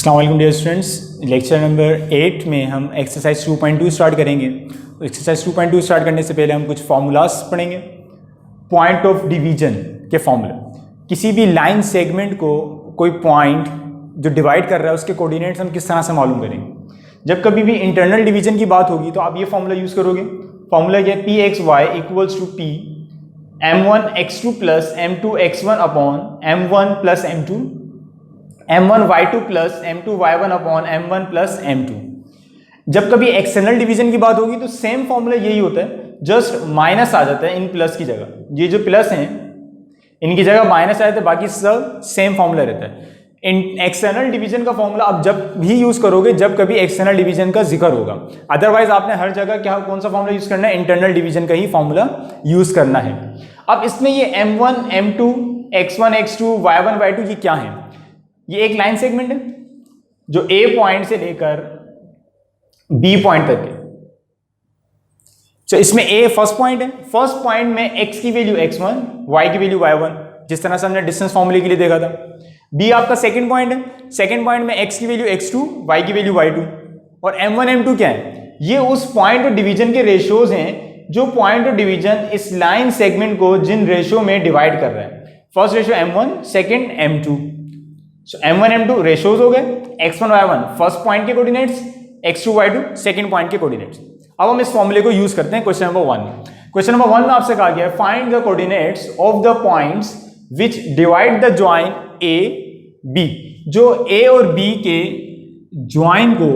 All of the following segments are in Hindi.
अस्सलाम वालेकुम डियर स्टूडेंट्स, लेक्चर नंबर 8 में हम एक्सरसाइज 2.2 स्टार्ट करेंगे। तो एक्सरसाइज 2.2 स्टार्ट करने से पहले हम कुछ फार्मूलास पढ़ेंगे। पॉइंट ऑफ डिवीजन के फार्मूला, किसी भी लाइन सेगमेंट को कोई पॉइंट जो डिवाइड कर रहा है उसके कोऑर्डिनेट्स हम किस तरह से मालूम करेंगे। जब कभी भी इंटरनल डिवीजन की बात होगी तो आप ये फार्मूला यूज़ करोगे। फार्मूला ये P X Y equals to P m1 x2 plus m2 x1 upon m1 plus m2 m1 y2 plus m2 y1 upon m1 plus m2। जब कभी एक्सटर्नल डिवीजन की बात होगी तो सेम फॉर्मूला यही होता है, जस्ट माइनस आ जाता है इन प्लस की जगह। ये जो प्लस हैं इनकी जगह माइनस आ जाता है, बाकी सब सेम फॉर्मूला रहता है। इन एक्सटर्नल डिवीजन का फॉर्मूला आप जब भी यूज करोगे जब कभी एक्सटर्नल डिवीजन का जिक्र होगा, अदरवाइज आपने हर जगह क्या कौन सा फॉर्मूला यूज करना है, इंटरनल डिवीजन का ही फॉर्मूला यूज करना है। अब इसमें ये m1 m2 x1 x2 y1 y2 ये क्या है? ये एक लाइन सेगमेंट है जो A पॉइंट से लेकर B पॉइंट तक है। तो इसमें A फर्स्ट पॉइंट है, फर्स्ट पॉइंट में x की वैल्यू x1, y की वैल्यू y1, जिस तरह से हमने डिस्टेंस फॉर्मूले के लिए देखा था। B आपका सेकंड पॉइंट है, सेकंड पॉइंट में x की वैल्यू x2, y की वैल्यू y2। और m1 m2 क्या है? ये उस पॉइंट और डिवीजन के रेशियोज हैं जो पॉइंट और डिवीजन इस लाइन सेगमेंट को जिन रेशियो में डिवाइड कर रहा है। First ratio m1, second m2। सो m1 m2 रेशियोज हो गए, x1 y1 फर्स्ट पॉइंट के coordinates, x2 y2 second point के कोऑर्डिनेट्स। अब हम इस फॉर्मूले को यूज करते हैं क्वेश्चन नंबर 1 में। क्वेश्चन नंबर 1 में आपसे कहा गया है find the coordinates of the points which divide the join a b। जो a और b के ज्वाइन को,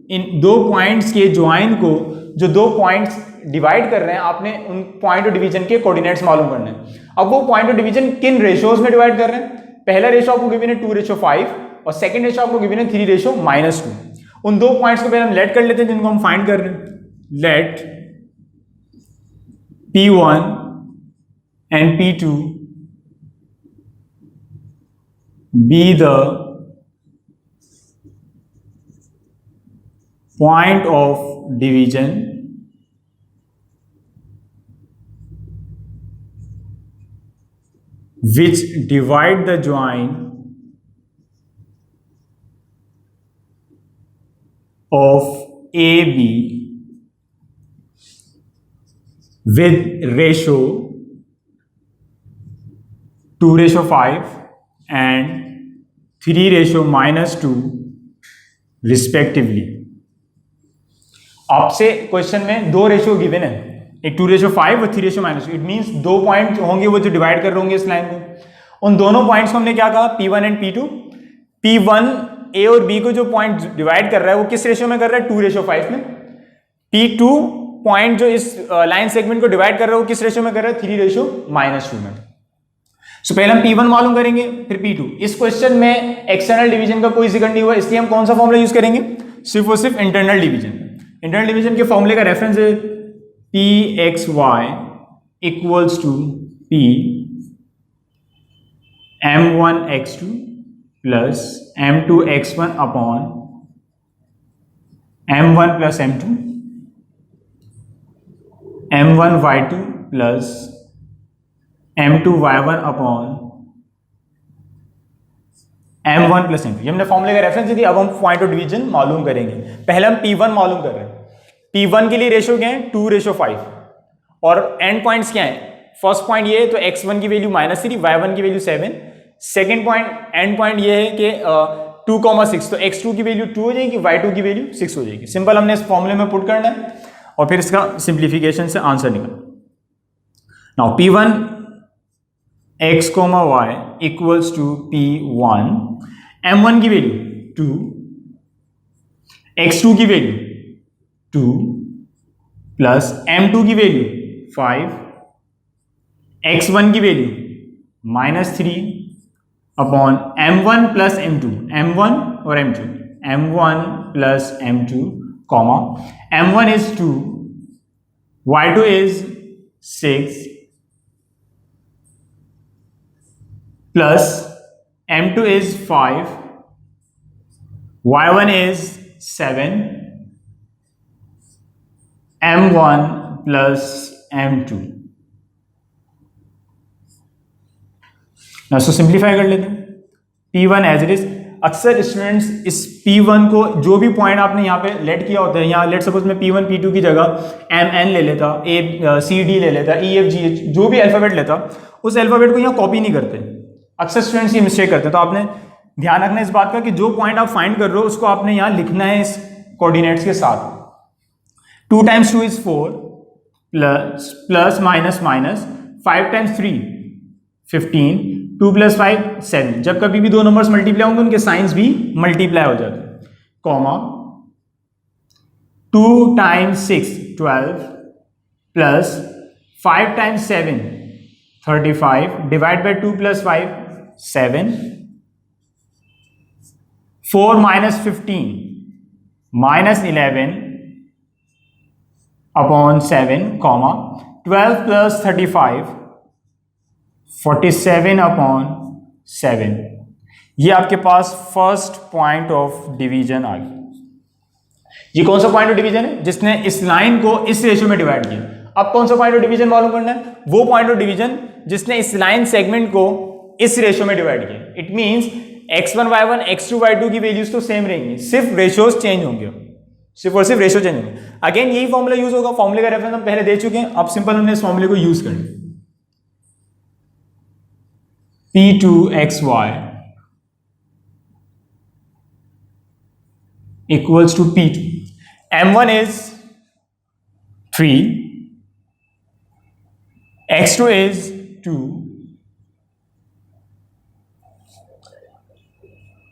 इन दो पॉइंट्स के ज्वाइन को, जो दो पॉइंट्स डिवाइड कर रहे हैं, आपने उन पॉइंट और डिवीजन के कोऑर्डिनेट्स मालूम करने हैं। अब वो पॉइंट और डिवीजन किन रेशियोज में डिवाइड कर रहे हैं? पहला रेशियो आपको गिवन है 2:5 और सेकंड रेशियो आपको गिवन है 3:-2। उन दो पॉइंट्स को पहले हम लेट कर लेते हैं जिनको हम फाइंड कर रहे हैं। Let P1 and P2 be the point of division which divide the join of AB with ratio 2:5 and 3:-2 respectively. आपसे क्वेश्चन में दो रेशियो गिवन है, एक 2:5 और 3:-2। इट मींस दो पॉइंट होंगे वो जो डिवाइड कर रहे होंगे इस लाइन को। उन दोनों पॉइंट्स को हमने क्या कहा? P1 and P2। P1 A और B को जो पॉइंट डिवाइड कर रहा है वो किस रेशियो में कर रहा है? 2:5 में। P2 पॉइंट जो इस लाइन सेगमेंट को डिवाइड कर रहा है वो किस रेशियो में कर रहा है? 3:-2 में। सो पहले हम P1 मालूम करेंगे, फिर P2। इस क्वेश्चन में एक्सटर्नल डिवीजन का कोई जिक्र नहीं हुआ, इसलिए हम कौन सा फॉर्मूला यूज करेंगे? सिर्फ और सिर्फ इंटरनल डिवीजन। इंटरनल डिवीजन के फॉर्मूले का रेफरेंस है Pxy equals to P m1 x2 plus m2 x1 upon m1 plus m2 m1 y2 plus m2 y1 upon m1 plus m2। ये हमने फॉर्मूले का रेफरेंस दी। अब हम पॉइंट ऑफ डिवीजन मालूम करेंगे। पहले हम P1 मालूम कर रहे हैं। P1 के लिए रेशियो क्या है? 2:5 और एंड पॉइंट्स क्या है? फर्स्ट पॉइंट ये है तो x1 की वैल्यू -3, y1 की value 7। Second point and point ये है कि 2,6, तो x2 की वैल्यू 2 हो जाएगी, y2 की वैल्यू 6 हो जाएगी। सिंपल हमने इस फॉर्मूले में पुट करना है और फिर इसका सिंप्लीफिकेशन से आंसर निकल। Now P1 x, y equals to P1 m1 की वैल्यू 2, x2 की वैल्यू 2 प्लस m2 की वैल्यू 5, x1 की value -3 upon m1 plus m2, m1 और m2, m1 plus m2 comma m1 is 2, y2 is 6 plus m2 is 5, y1 is 7, m1 plus m2। ना सो सिंप्लीफाई कर लेते हैं। P1 एज इट इज, अक्सर स्टूडेंट्स इस P1 को, जो भी पॉइंट आपने यहाँ पे लेट किया होता है, यहाँ लेट सपोज मैं P1 P2 की जगह MN ले लेता, ACD ले लेता, EFGH जो भी अल्फ़ाबेट लेता, उस अल्फ़ाबेट को यहाँ कॉपी नहीं करते। अक्सर स्टूडेंट्स ये मिस्टेक करते हैं। तो आपने ध्यान रखना इस बात का कि जो पॉइंट आप फाइंड कर रहे हो उसको आपने यहाँ लिखना है इस कोऑर्डिनेट्स के साथ। 2 times 2 is 4 plus minus 5 times 3 15, 2 + 5 7। जब कभी भी दो नंबर्स मल्टीप्लाई होंगे उनके साइंस भी मल्टीप्लाई हो जाते हैं। Comma 2 times 6 12 plus 5 times 7 35 divide by 2 + 5 7। 4 - 15 -11 upon 7, comma 12 + 35 47 upon 7। ये आपके पास फर्स्ट पॉइंट ऑफ डिवीजन आ गया। ये कौन सा पॉइंट ऑफ डिवीजन है? जिसने इस लाइन को इस रेशियो में डिवाइड किया। अब कौन सा पॉइंट ऑफ डिवीजन मालूम करना है? वो पॉइंट ऑफ डिवीजन जिसने इस लाइन सेगमेंट को इस रेशियो में डिवाइड किया। It means x1 y1 x2 y2 की वैल्यूज तो सेम रहेंगी, सिर्फ रेशियोज चेंज होंगे, सिर्फ और सिर्फ रेशियो चेंज होंगे। अगेन यही फॉर्मूला यूज होगा, फॉर्मूले का रेफरेंस हम पहले दे चुके हैं। अब सिंपल हमने इस फॉर्मूले को यूज करना। P2xy equals to P2. M1 is 3, x2 is 2,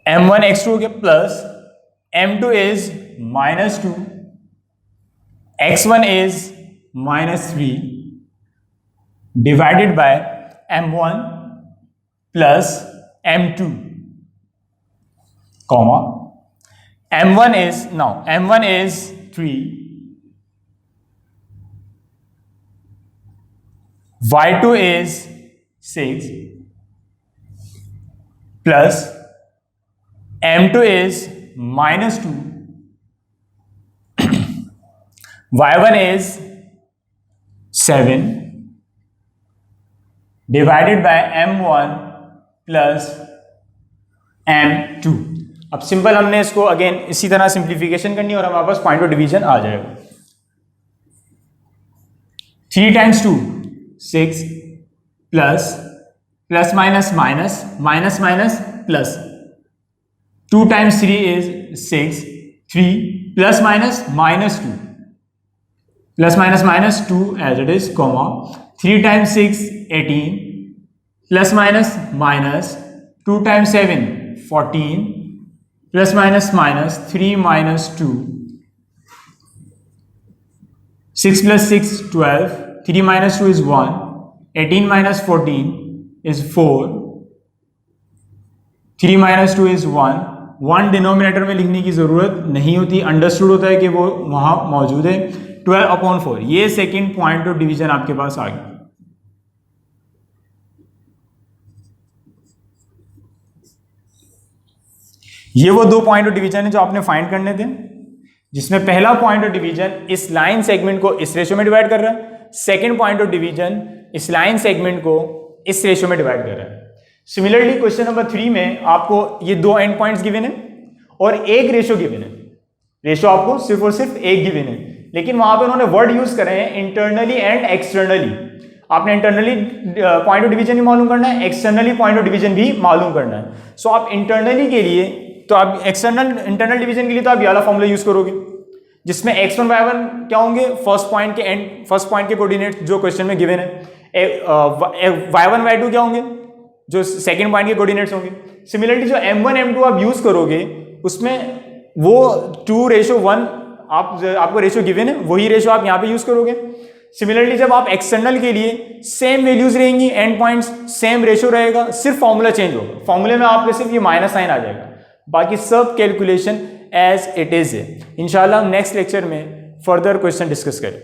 M1 x2 के plus M2 is -2, x1 is -3 divided by M1 plus M2, comma M1 is 3, y2 is 6 plus M2 is -2, y1 is 7 divided by M1 plus M2। अब सिंपल हमने इसको अगेन इसी तरह सिंप्लीफिकेशन करनी और हमारे पास पॉइंट ऑफ डिवीजन आ जाएगा। 3 times 2 6 plus minus plus 2 times 3 is 6 3 plus minus -2 plus minus 2 as it is, comma 3 times 6 18 plus minus 2 times 7 14 plus minus 3 - 2 6 + 6 12 3 - 2 is 1 18 - 14 is 4 3 - 2 is 1 denominator में लिखने की जरूरत नहीं होती, अंडरस्टूड होता है कि वो वहां मौजूद है। 12/4 ये सेकेंड पॉइंट ऑफ डिवीजन आपके पास आ गया। ये वो दो पॉइंट ऑफ डिवीजन है जो आपने फाइंड करने थे, जिसमें पहला पॉइंट ऑफ डिवीजन इस लाइन सेगमेंट को इस रेशियो में डिवाइड कर रहा है, सेकंड पॉइंट ऑफ डिवीजन इस लाइन सेगमेंट को इस रेशियो में डिवाइड कर रहा है। सिमिलरली क्वेश्चन नंबर 3 में आपको ये दो एंड पॉइंट्स गिवन है और एक रेशियो गिवन है। रेशियो आपको सिर्फ और सिर्फ एक गिवन है, लेकिन वहां पर उन्होंने वर्ड यूज करे हैं इंटरनली एंड एक्सटर्नली। आपने इंटरनली पॉइंट ऑफ डिवीजन भी मालूम करना है, एक्सटर्नली पॉइंट ऑफ डिवीजन भी मालूम करना है। सो आप इंटरनली के लिए तो आप इंटरनल डिवीजन के लिए तो आप ये वाला फॉर्मूला यूज करोगे, जिसमें x1 y1 क्या होंगे, फर्स्ट पॉइंट के कोऑर्डिनेट्स जो क्वेश्चन में गिवन है। y1 y2 क्या होंगे, जो सेकंड पॉइंट के कोऑर्डिनेट्स होंगे। सिमिलरली जो m1 m2 आप यूज करोगे उसमें वो 2:1 आपको रेशियो गिवन है, वही रेशियो आप यहाँ पे यूज करोगे। सिमिलरली जब आप एक्सटर्नल के लिए सेम वैल्यूज रहेंगी, एंड पॉइंट्स सेम रेशियो रहेगा, सिर्फ फॉर्मूला चेंज होगा। फॉर्मूले में आपके सिर्फ ये माइनस साइन आ जाएगा, बाकी सब कैलकुलेशन एज इट इज है। इंशाल्लाह हम नेक्स्ट लेक्चर में फर्दर क्वेश्चन डिस्कस करें।